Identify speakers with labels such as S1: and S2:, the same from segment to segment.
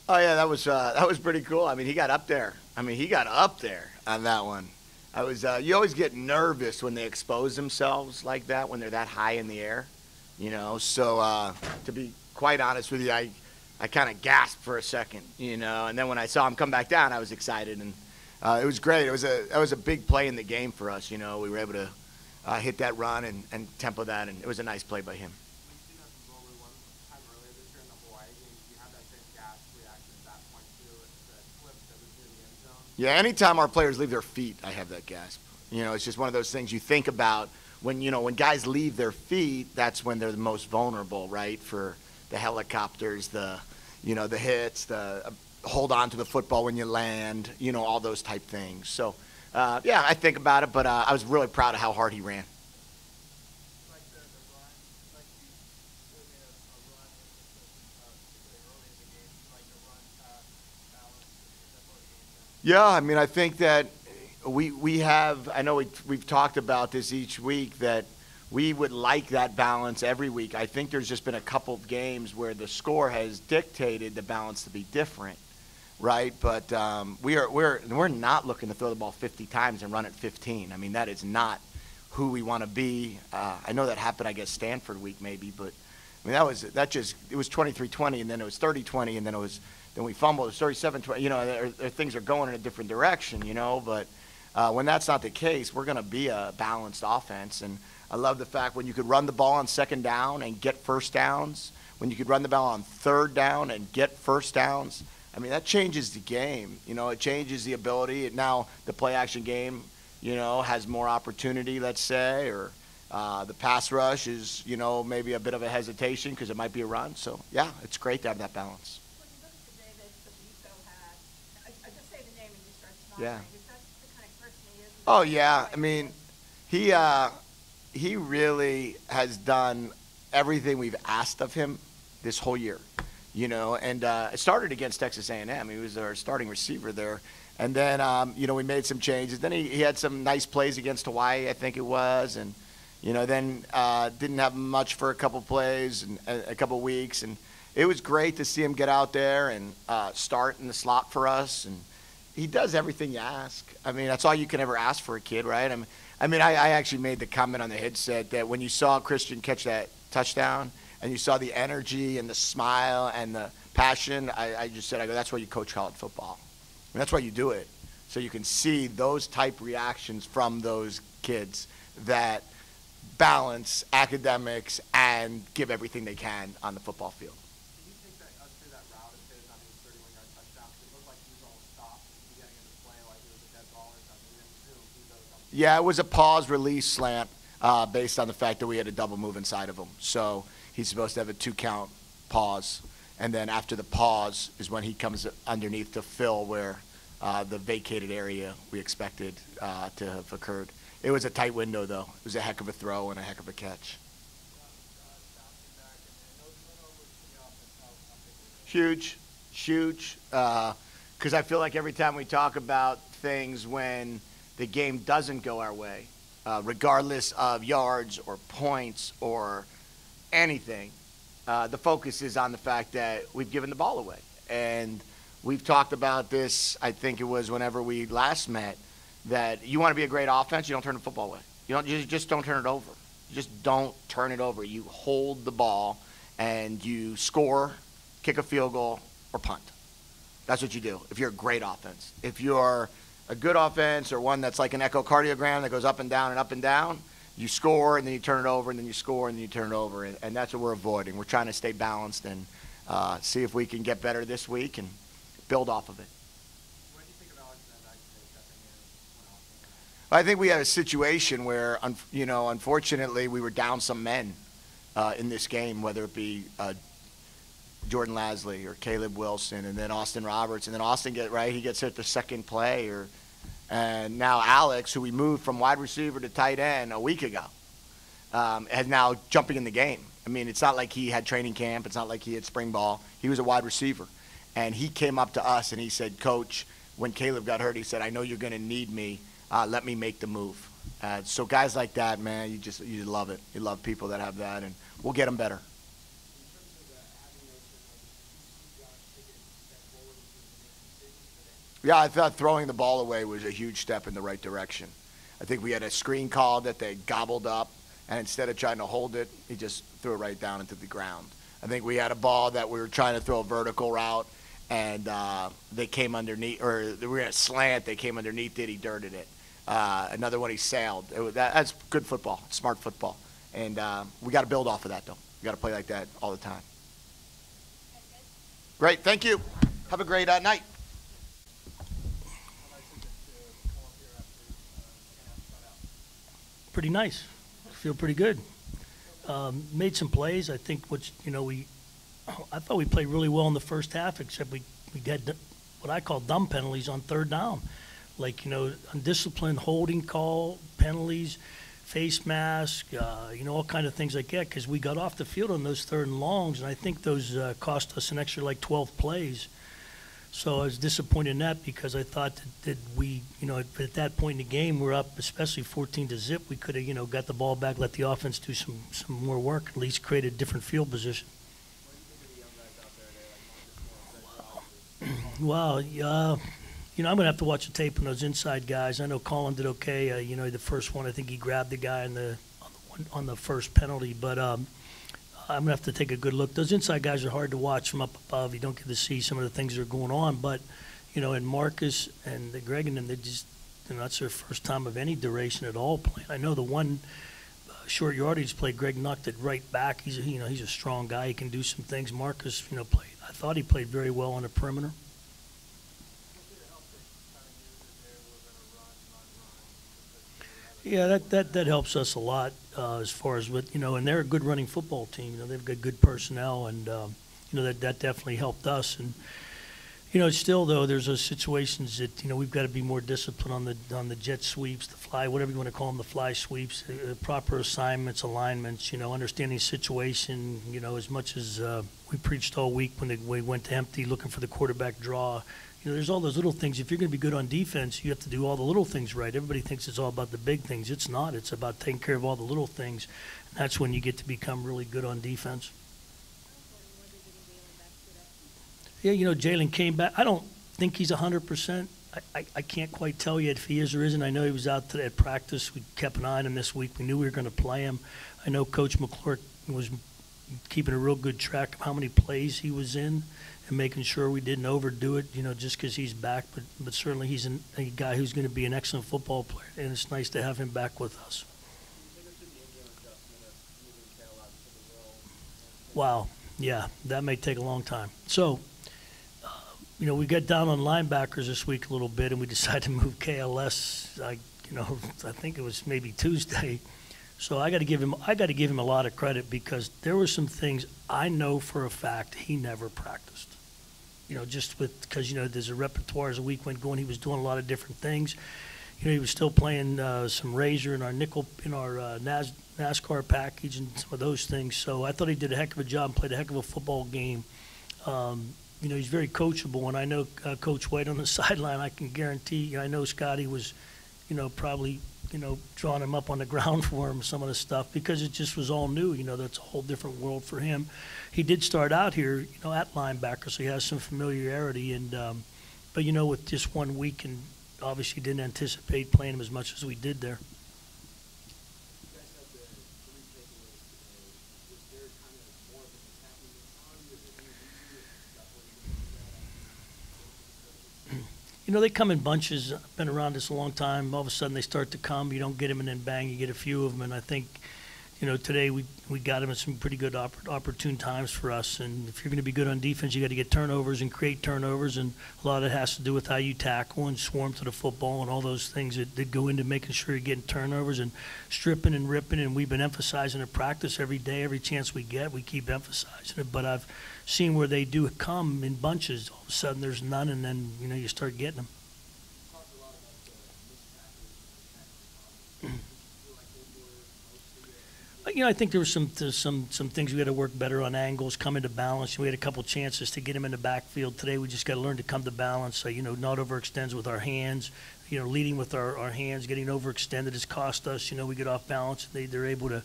S1: Oh yeah, that was pretty cool. I mean, he got up there. I mean, he got up there on that one. I was. You always get nervous when they expose themselves like that when they're that high in the air, you know. So to be quite honest with you, I kind of gasped for a second, you know, and then when I saw him come back down, I was excited, and it was great. That was a big play in the game for us, you know. We were able to hit that run and tempo that, and it was a nice play by him. Yeah, anytime our players leave their feet, I have that gasp. You know, it's just one of those things you think about when, you know, when guys leave their feet, that's when they're the most vulnerable, right? For the helicopters, the hits, the hold on to the football when you land, you know, all those type things. So, yeah, I think about it, but I was really proud of how hard he ran. Yeah, I mean, I think that we have. I know we've talked about this each week that we would like that balance every week. I think there's just been a couple of games where the score has dictated the balance to be different, right? But we're not looking to throw the ball 50 times and run it 15. I mean, that is not who we want to be. I know that happened, I guess, Stanford week maybe, but I mean, it was 23-20, and then it was 30-20, and then we fumbled. It was 37-20. You know, things are going in a different direction, you know. But when that's not the case, we're going to be a balanced offense. And I love the fact when you could run the ball on second down and get first downs, when you could run the ball on third down and get first downs. I mean, that changes the game. You know, it changes the ability. Now the play-action game, you know, has more opportunity, let's say, or the pass rush is, you know, maybe a bit of a hesitation because it might be a run. So, yeah, it's great to have that balance. Yeah. Oh yeah. I mean, he really has done everything we've asked of him this whole year, you know. And it started against Texas A&M. He was our starting receiver there, and then you know, we made some changes. Then he had some nice plays against Hawaii, I think it was, and you know, then didn't have much for a couple plays and a couple weeks, and it was great to see him get out there and start in the slot for us. And he does everything you ask. I mean, that's all you can ever ask for a kid, right? I actually made the comment on the headset that when you saw Christian catch that touchdown and you saw the energy and the smile and the passion, I just said, that's why you coach college football. And that's why you do it. So you can see those type reactions from those kids that balance academics and give everything they can on the football field. Yeah, it was a pause release slant based on the fact that we had a double move inside of him. So he's supposed to have a 2-count pause. And then after the pause is when he comes underneath to fill where the vacated area we expected to have occurred. It was a tight window, though. It was a heck of a throw and a heck of a catch. Huge, huge. Because I feel like every time we talk about things when the game doesn't go our way, regardless of yards or points or anything, the focus is on the fact that we've given the ball away. And we've talked about this, I think it was whenever we last met, that you want to be a great offense, you don't turn the football away. You just don't turn it over. You just don't turn it over. You hold the ball and you score, kick a field goal, or punt. That's what you do if you're a great offense. If you're a good offense or one that's like an echocardiogram that goes up and down, you score and then you turn it over and then you score and then you turn it over. And that's what we're avoiding. We're trying to stay balanced and see if we can get better this week and build off of it.
S2: What do you think of Alex Van Dyke stepping in?
S1: I think we had a situation where, you know, unfortunately we were down some men in this game, whether it be Jordan Lasley or Caleb Wilson, and then Austin Roberts, and then Austin he gets hit the second play, and now Alex, who we moved from wide receiver to tight end a week ago, is now jumping in the game. I mean, it's not like he had training camp. It's not like he had spring ball. He was a wide receiver, and he came up to us and he said, "Coach, when Caleb got hurt, he said, I know you're going to need me. Let me make the move." So guys like that, man, you love it. You love people that have that, and we'll get them better. Yeah, I thought throwing the ball away was a huge step in the right direction. I think we had a screen call that they gobbled up, and instead of trying to hold it, he just threw it right down into the ground. I think we had a ball that we were trying to throw a vertical route, and they came underneath, or we were in a slant, they came underneath it, he dirted it. Another one he sailed. That's good football, smart football. And we got to build off of that, though. We got to play like that all the time. Great, thank you. Have a great night.
S3: Pretty nice. Feel pretty good. Made some plays. I think I thought we played really well in the first half, except we had what I call dumb penalties on third down, like undisciplined holding call penalties, face mask, all kind of things like that, because we got off the field on those third and longs, and I think those cost us an extra like 12 plays. So I was disappointed in that because I thought that we, at that point in the game, we're up, especially 14-0. We could have, got the ball back, let the offense do some more work, at least create a different field position. Wow, I'm going to have to watch the tape on those inside guys. I know Colin did okay. The first one, I think he grabbed the guy on the first penalty, but I'm going to have to take a good look. Those inside guys are hard to watch from up above. You don't get to see some of the things that are going on. But, and Marcus and Greg and them, that's their first time of any duration at all playing. I know the one short yardage play, Greg knocked it right back. He's a strong guy. He can do some things. Marcus, played. I thought he played very well on the perimeter. Yeah, that helps us a lot as far as and they're a good running football team. They've got good personnel, and that definitely helped us. And still though, there's those situations that we've got to be more disciplined on the jet sweeps, the fly, whatever you want to call them, the fly sweeps, proper assignments, alignments. Understanding situation. As much as we preached all week when we went to empty, looking for the quarterback draw. There's all those little things. If you're going to be good on defense, you have to do all the little things right. Everybody thinks it's all about the big things. It's not. It's about taking care of all the little things. And that's when you get to become really good on defense. Yeah, Jalen came back. I don't think he's 100%. I can't quite tell you if he is or isn't. I know he was out today at practice. We kept an eye on him this week. We knew we were going to play him. I know Coach McClure was keeping a real good track of how many plays he was in and making sure we didn't overdo it, just because he's back. But certainly he's a guy who's going to be an excellent football player, and it's nice to have him back with us. Wow. Yeah, that may take a long time. So, we got down on linebackers this week a little bit, and we decided to move KLS. I think it was maybe Tuesday. So I got to give him a lot of credit because there were some things I know for a fact he never practiced. Just because there's a repertoire as the week went going. He was doing a lot of different things. He was still playing some razor in our nickel in our NASCAR package and some of those things. So I thought he did a heck of a job and played a heck of a football game. He's very coachable, and I know Coach White on the sideline. I can guarantee. I know Scotty was, probably. Drawing him up on the ground for him, some of the stuff, because it just was all new. That's a whole different world for him. He did start out here, at linebacker, so he has some familiarity. And but with just 1 week, and obviously didn't anticipate playing him as much as we did there. They come in bunches. I've been around this a long time. All of a sudden they start to come. You don't get them, and then bang, you get a few of them. And I think, today we got them at some pretty good opportune times for us. And if you're going to be good on defense, you got to get turnovers and create turnovers. And a lot of it has to do with how you tackle and swarm to the football and all those things that go into making sure you're getting turnovers and stripping and ripping. And we've been emphasizing it practice every day, every chance we get, we keep emphasizing it. But I've seen where they do come in bunches. All of a sudden there's none, and then, you start getting them. I think there were some things we got to work better on, angles, come into balance. We had a couple chances to get him in the backfield. Today we just got to learn to come to balance. So, not overextends with our hands. Leading with our hands, getting overextended has cost us. We get off balance. They're able to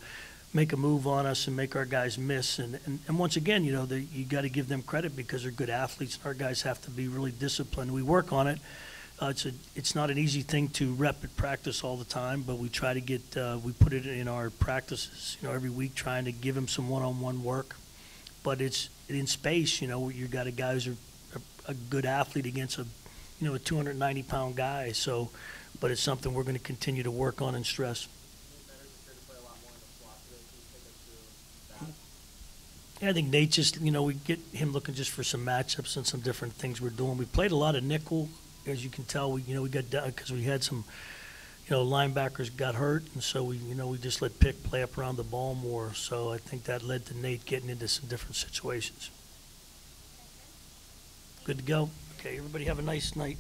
S3: make a move on us and make our guys miss. And once again, you got to give them credit because they're good athletes. And our guys have to be really disciplined. We work on it. It's not an easy thing to rep at practice all the time, but we try to get, we put it in our practices, every week, trying to give him some one-on-one work. But it's in space, you got a guy who's a good athlete against a 290-pound guy. So, but it's something we're going to continue to work on and stress. Yeah, I think Nate just, we get him looking just for some matchups and some different things we're doing. We played a lot of nickel, as you can tell. We got down because we had some, linebackers got hurt, and so we just let Pick play up around the ball more. So I think that led to Nate getting into some different situations. Good to go. Okay, everybody have a nice night.